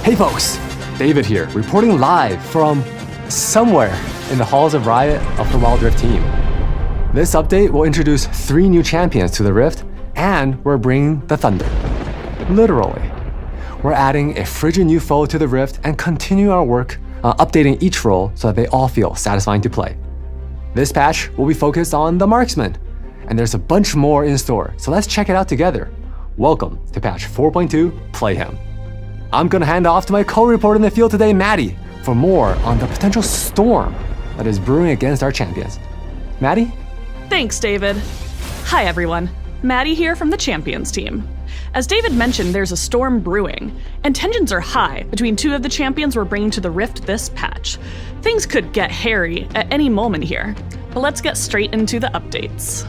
Hey folks, David here, reporting live from somewhere in the halls of Riot of the Wild Rift team. This update will introduce 3 new champions to the Rift, and we're bringing the Thunder. Literally. We're adding a frigid new foe to the Rift and continue our work updating each role so that they all feel satisfying to play. This patch will be focused on the Marksman, and there's a bunch more in store, so let's check it out together. Welcome to patch 4.2 Playhem. I'm gonna hand off to my co-reporter in the field today, Maddie, for more on the potential storm that is brewing against our champions. Maddie? Thanks, David. Hi, everyone. Maddie here from the Champions team. As David mentioned, there's a storm brewing, and tensions are high between 2 of the champions we're bringing to the Rift this patch. Things could get hairy at any moment here, but let's get straight into the updates.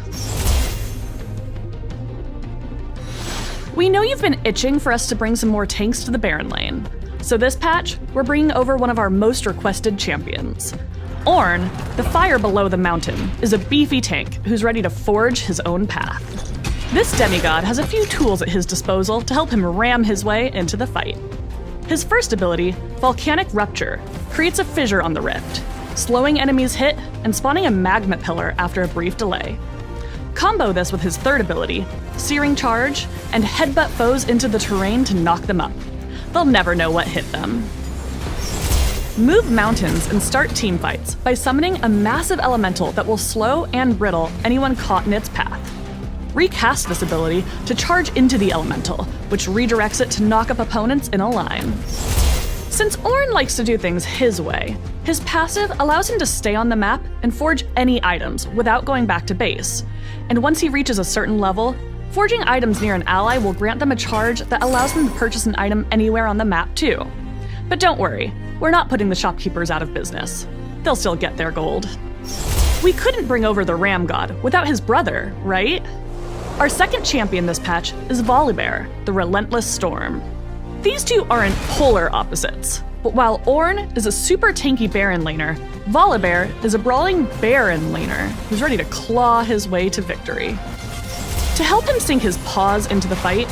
We know you've been itching for us to bring some more tanks to the Baron lane. So this patch, we're bringing over one of our most requested champions. Ornn, the fire below the mountain, is a beefy tank who's ready to forge his own path. This demigod has a few tools at his disposal to help him ram his way into the fight. His first ability, Volcanic Rupture, creates a fissure on the rift, slowing enemies' hit and spawning a magma pillar after a brief delay. Combo this with his third ability, Searing Charge, and headbutt foes into the terrain to knock them up. They'll never know what hit them. Move mountains and start teamfights by summoning a massive elemental that will slow and brittle anyone caught in its path. Recast this ability to charge into the elemental, which redirects it to knock up opponents in a line. Since Ornn likes to do things his way, his passive allows him to stay on the map and forge any items without going back to base. And once he reaches a certain level, forging items near an ally will grant them a charge that allows them to purchase an item anywhere on the map too. But don't worry, we're not putting the shopkeepers out of business. They'll still get their gold. We couldn't bring over the Ram God without his brother, right? Our second champion this patch is Volibear, the Relentless Storm. These two are in polar opposites, but while Ornn is a super tanky Baron laner, Volibear is a brawling Baron laner who's ready to claw his way to victory. To help him sink his paws into the fight,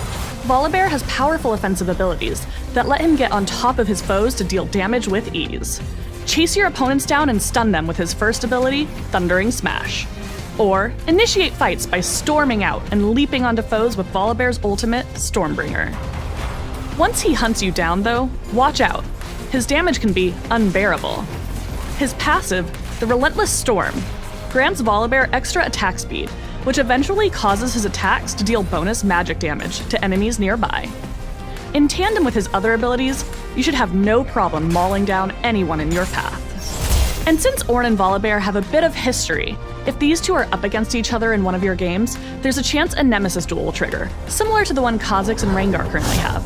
Volibear has powerful offensive abilities that let him get on top of his foes to deal damage with ease. Chase your opponents down and stun them with his first ability, Thundering Smash. Or initiate fights by storming out and leaping onto foes with Volibear's ultimate, Stormbringer. Once he hunts you down though, watch out. His damage can be unbearable. His passive, the Relentless Storm, grants Volibear extra attack speed, which eventually causes his attacks to deal bonus magic damage to enemies nearby. In tandem with his other abilities, you should have no problem mauling down anyone in your path. And since Ornn and Volibear have a bit of history, if these two are up against each other in one of your games, there's a chance a Nemesis duel will trigger, similar to the one Kha'Zix and Rengar currently have.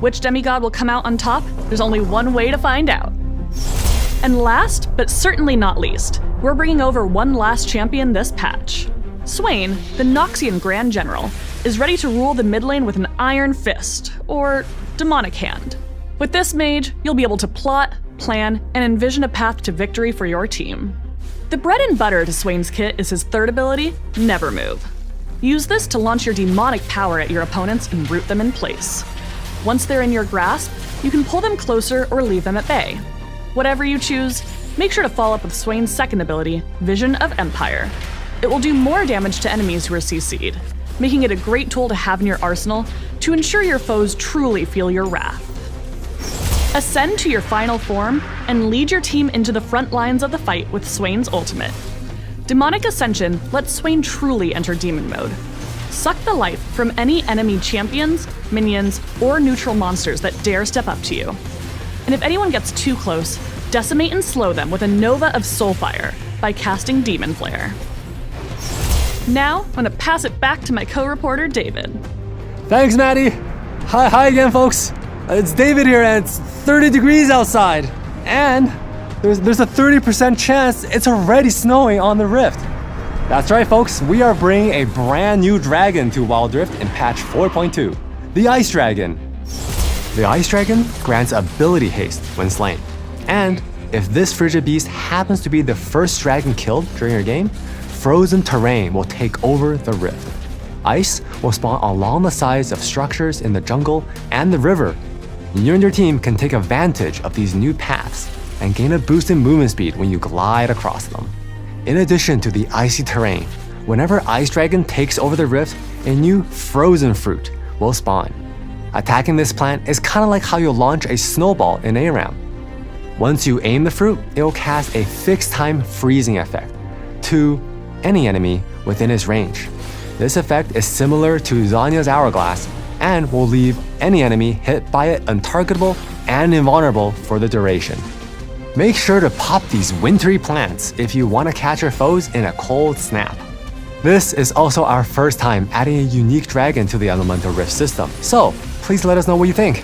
Which demigod will come out on top? There's only one way to find out. And last, but certainly not least, we're bringing over one last champion this patch. Swain, the Noxian Grand General, is ready to rule the mid lane with an iron fist, or demonic hand. With this mage, you'll be able to plot, plan, and envision a path to victory for your team. The bread and butter to Swain's kit is his third ability, Never Move. Use this to launch your demonic power at your opponents and root them in place. Once they're in your grasp, you can pull them closer or leave them at bay. Whatever you choose, make sure to follow up with Swain's second ability, Vision of Empire. It will do more damage to enemies who are CC'd, making it a great tool to have in your arsenal to ensure your foes truly feel your wrath. Ascend to your final form and lead your team into the front lines of the fight with Swain's ultimate. Demonic Ascension lets Swain truly enter demon mode. Suck the life from any enemy champions, minions, or neutral monsters that dare step up to you. And if anyone gets too close, decimate and slow them with a Nova of Soulfire by casting Demon Flare. Now, I'm gonna pass it back to my co-reporter, David. Thanks, Maddie. Hi again, folks. It's David here, and it's 30 degrees outside. And there's a 30% chance it's already snowing on the Rift. That's right, folks. We are bringing a brand new dragon to Wild Rift in patch 4.2, the Ice Dragon. The Ice Dragon grants ability haste when slain. And if this frigid beast happens to be the first dragon killed during your game, frozen terrain will take over the Rift. Ice will spawn along the sides of structures in the jungle and the river. You and your team can take advantage of these new paths and gain a boost in movement speed when you glide across them. In addition to the icy terrain, whenever Ice Dragon takes over the rift, a new frozen fruit will spawn. Attacking this plant is kind of like how you launch a snowball in a round. Once you aim the fruit, it will cast a fixed time freezing effect to any enemy within its range. This effect is similar to Zanya's Hourglass and will leave any enemy hit by it untargetable and invulnerable for the duration. Make sure to pop these wintry plants if you want to catch your foes in a cold snap. This is also our first time adding a unique dragon to the Elemental Rift system, so please let us know what you think.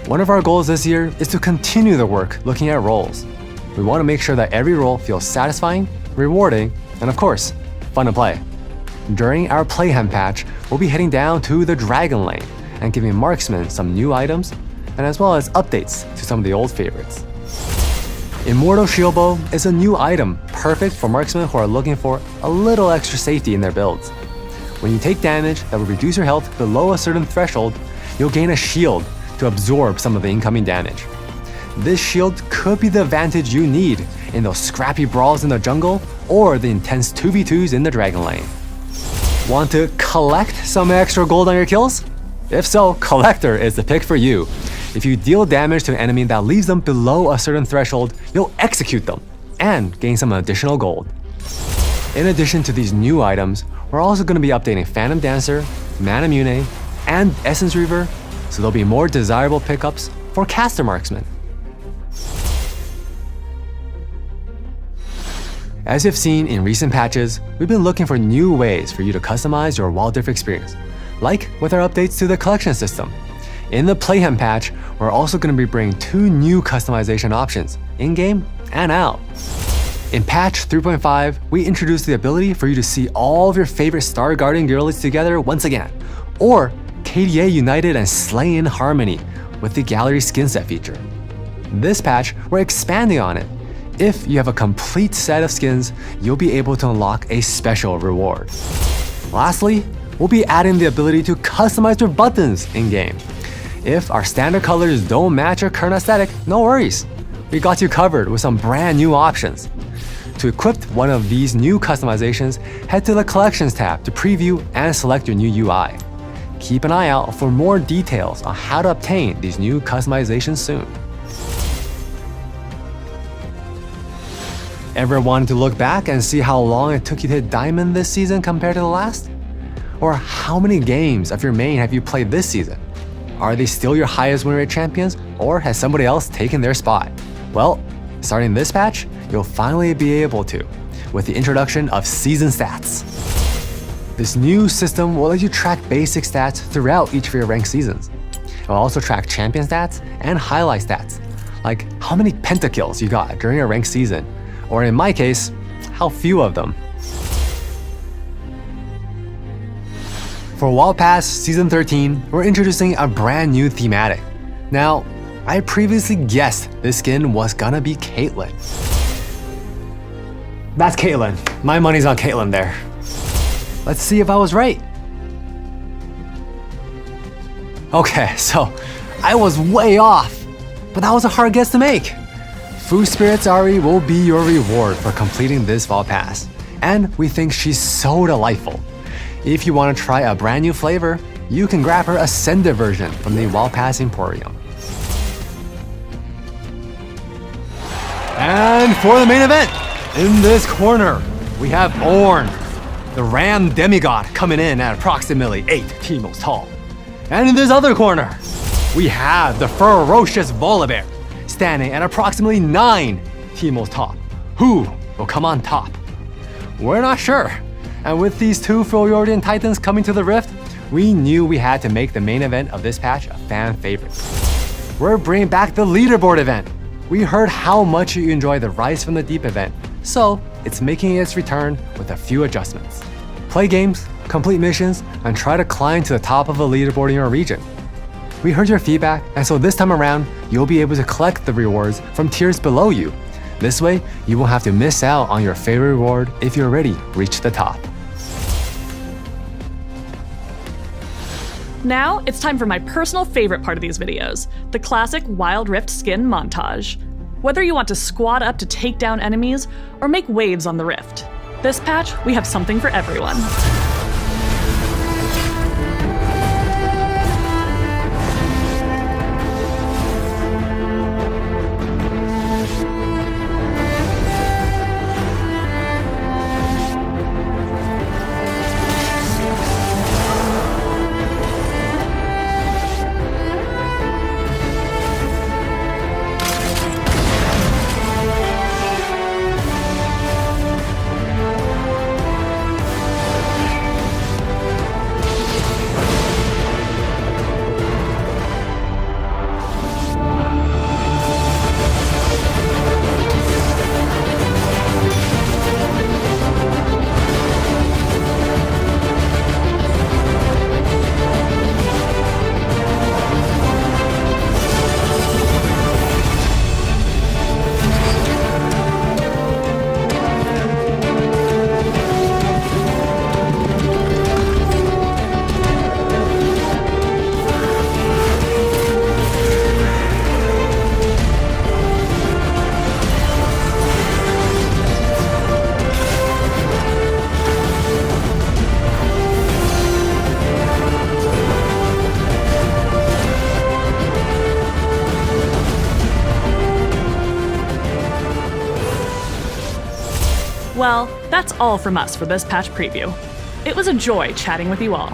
One of our goals this year is to continue the work looking at roles. We want to make sure that every role feels satisfying, rewarding, and of course, fun to play. During our Playhem patch, we'll be heading down to the Dragon Lane and giving marksmen some new items, and as well as updates to some of the old favorites. Immortal Shieldbow is a new item perfect for marksmen who are looking for a little extra safety in their builds. When you take damage that will reduce your health below a certain threshold, you'll gain a shield to absorb some of the incoming damage. This shield could be the advantage you need in those scrappy brawls in the jungle or the intense 2v2s in the Dragon Lane. Want to collect some extra gold on your kills? If so, Collector is the pick for you. If you deal damage to an enemy that leaves them below a certain threshold, you'll execute them and gain some additional gold. In addition to these new items, we're also going to be updating Phantom Dancer, Manamune, and Essence Reaver, so there'll be more desirable pickups for caster marksmen. As you've seen in recent patches, we've been looking for new ways for you to customize your Wild Rift experience, like with our updates to the collection system. In the Playhem patch, we're also going to be bringing 2 new customization options, in-game and out. In patch 3.5, we introduced the ability for you to see all of your favorite Star Guardian girlies together once again, or KDA united and slay in harmony with the gallery skin set feature. This patch, we're expanding on it. If you have a complete set of skins, you'll be able to unlock a special reward. Lastly, we'll be adding the ability to customize your buttons in-game. If our standard colors don't match your current aesthetic, no worries. We got you covered with some brand new options. To equip one of these new customizations, head to the Collections tab to preview and select your new UI. Keep an eye out for more details on how to obtain these new customizations soon. Ever wanted to look back and see how long it took you to hit Diamond this season compared to the last? Or how many games of your main have you played this season? Are they still your highest win rate champions, or has somebody else taken their spot? Well, starting this patch, you'll finally be able to, with the introduction of Season Stats. This new system will let you track basic stats throughout each of your ranked seasons. It will also track champion stats and highlight stats, like how many pentakills you got during a ranked season, or in my case, how few of them. For Wild Pass Season 13, we're introducing a brand new thematic. Now, I previously guessed this skin was gonna be Caitlyn. That's Caitlyn. My money's on Caitlyn there. Let's see if I was right. Okay, so I was way off, but that was a hard guess to make. Food Spirits Ari will be your reward for completing this Vault Pass, and we think she's so delightful. If you want to try a brand new flavor, you can grab her Ascended version from the Wild Pass Emporium. And for the main event, in this corner, we have Ornn, the Ram Demigod, coming in at approximately 8 Teemos tall. And in this other corner, we have the ferocious Volibear, standing at approximately 9 Teemos tall. Who will come on top? We're not sure. And with these 2 Freljordian Titans coming to the Rift, we knew we had to make the main event of this patch a fan favorite. We're bringing back the leaderboard event. We heard how much you enjoy the Rise from the Deep event, so it's making its return with a few adjustments. Play games, complete missions, and try to climb to the top of a leaderboard in your region. We heard your feedback, and so this time around, you'll be able to collect the rewards from tiers below you. This way, you won't have to miss out on your favorite reward if you already reached the top. Now, it's time for my personal favorite part of these videos, the classic Wild Rift skin montage. Whether you want to squat up to take down enemies or make waves on the Rift, this patch, we have something for everyone. Well, that's all from us for this patch preview. It was a joy chatting with you all.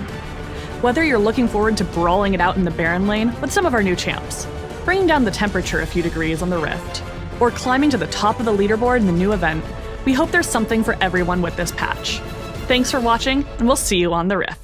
Whether you're looking forward to brawling it out in the Baron lane with some of our new champs, bringing down the temperature a few degrees on the Rift, or climbing to the top of the leaderboard in the new event, we hope there's something for everyone with this patch. Thanks for watching, and we'll see you on the Rift.